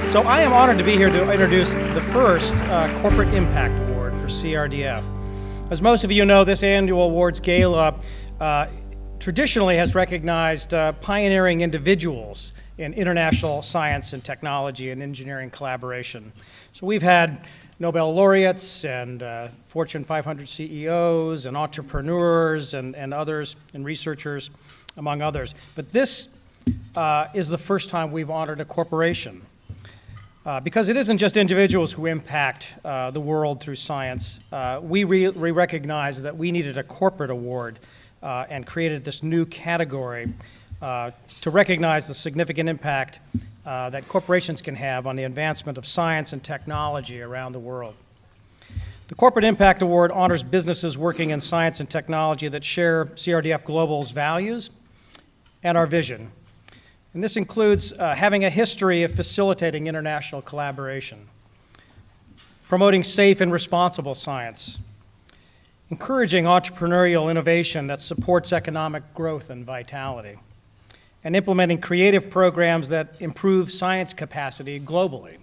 So I am honored to be here to introduce the first Corporate Impact Award for CRDF. As most of you know, this annual awards gala traditionally has recognized pioneering individuals in international science and technology and engineering collaboration. So we've had Nobel laureates and Fortune 500 CEOs and entrepreneurs and others and researchers, among others. But this is the first time we've honored a corporation. Because it isn't just individuals who impact the world through science, we recognized that we needed a corporate award and created this new category to recognize the significant impact that corporations can have on the advancement of science and technology around the world. The Corporate Impact Award honors businesses working in science and technology that share CRDF Global's values and our vision. And this includes having a history of facilitating international collaboration, promoting safe and responsible science, encouraging entrepreneurial innovation that supports economic growth and vitality, and implementing creative programs that improve science capacity globally.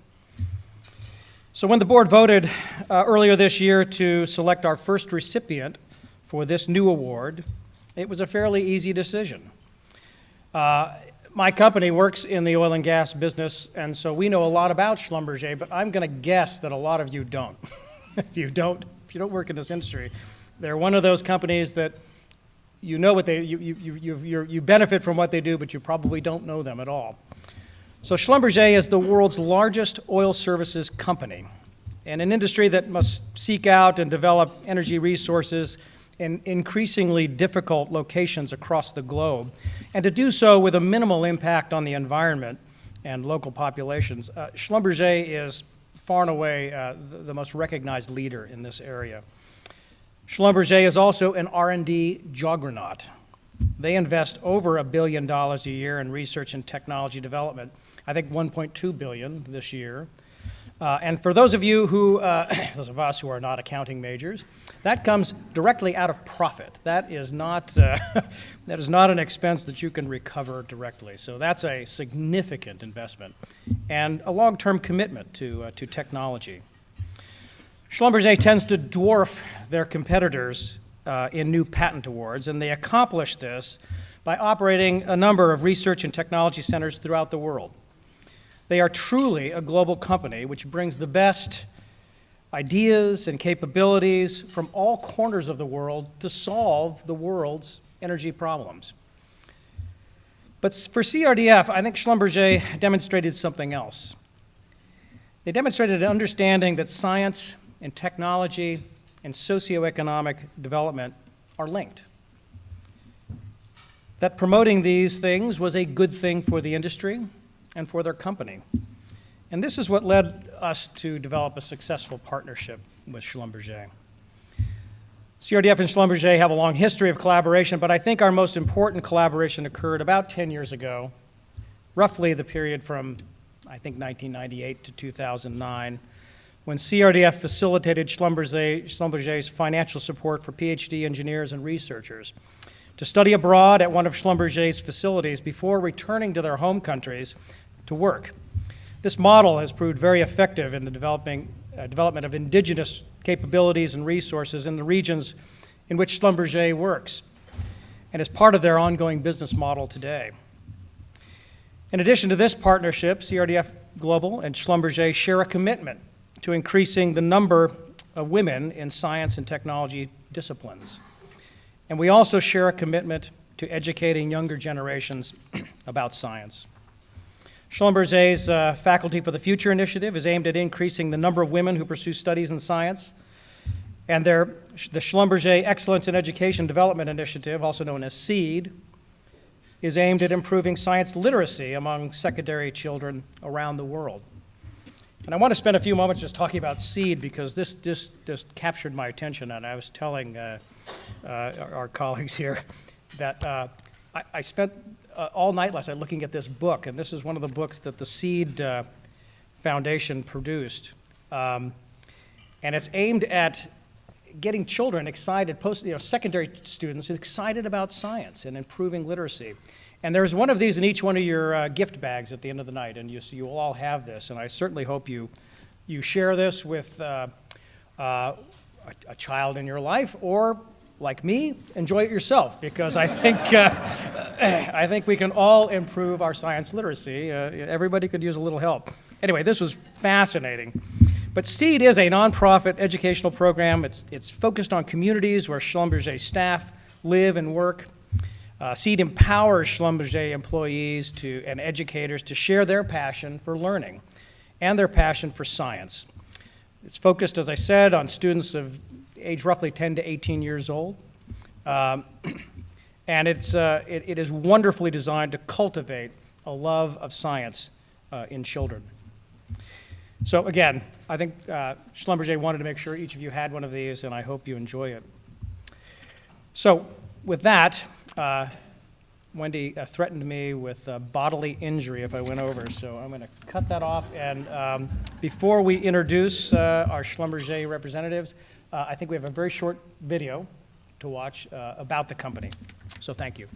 So when the board voted earlier this year to select our first recipient for this new award, it was a fairly easy decision. My company works in the oil and gas business, and so we know a lot about Schlumberger, but I'm going to guess that a lot of you don't. If you don't work in this industry, they're one of those companies that you know what you benefit from what they do, but you probably don't know them at all. So Schlumberger is the world's largest oil services company, and an industry that must seek out and develop energy resources in increasingly difficult locations across the globe, and to do so with a minimal impact on the environment and local populations. Schlumberger is far and away the most recognized leader in this area. Schlumberger is also an R&D juggernaut. They invest over $1 billion a year in research and technology development. I think $1.2 billion this year. And for those of you who, those of us who are not accounting majors, that comes directly out of profit. That is not an expense that you can recover directly. So that's a significant investment and a long-term commitment to technology. Schlumberger tends to dwarf their competitors in new patent awards, and they accomplish this by operating a number of research and technology centers throughout the world. They are truly a global company which brings the best ideas and capabilities from all corners of the world to solve the world's energy problems. But for CRDF, I think Schlumberger demonstrated something else. They demonstrated an understanding that science and technology and socioeconomic development are linked. That promoting these things was a good thing for the industry and for their company. And this is what led us to develop a successful partnership with Schlumberger. CRDF and Schlumberger have a long history of collaboration, but I think our most important collaboration occurred about 10 years ago, roughly the period from, I think, 1998 to 2009, when CRDF facilitated Schlumberger's financial support for PhD engineers and researchers to study abroad at one of Schlumberger's facilities before returning to their home countries to work. This model has proved very effective in the development of indigenous capabilities and resources in the regions in which Schlumberger works, and is part of their ongoing business model today. In addition to this partnership, CRDF Global and Schlumberger share a commitment to increasing the number of women in science and technology disciplines. And we also share a commitment to educating younger generations about science. Schlumberger's Faculty for the Future initiative is aimed at increasing the number of women who pursue studies in science. And the Schlumberger Excellence in Education Development Initiative, also known as SEED, is aimed at improving science literacy among secondary children around the world. And I want to spend a few moments just talking about SEED because this just captured my attention, and I was telling our colleagues here that I spent all night last night looking at this book, and this is one of the books that the SEED Foundation produced. And it's aimed at getting children excited, secondary students excited about science and improving literacy. And there's one of these in each one of your gift bags at the end of the night, and you will all have this. And I certainly hope you share this with a child in your life, or like me, enjoy it yourself, because I think we can all improve our science literacy. Everybody could use a little help. Anyway, this was fascinating. But SEED is a nonprofit educational program. It's focused on communities where Schlumberger staff live and work. SEED empowers Schlumberger employees and educators to share their passion for learning and their passion for science. It's focused, as I said, on students of age roughly 10 to 18 years old. And it is wonderfully designed to cultivate a love of science in children. So again, I think Schlumberger wanted to make sure each of you had one of these, and I hope you enjoy it. So with that, Wendy threatened me with bodily injury if I went over, so I'm going to cut that off. And before we introduce our Schlumberger representatives, I think we have a very short video to watch about the company. So thank you.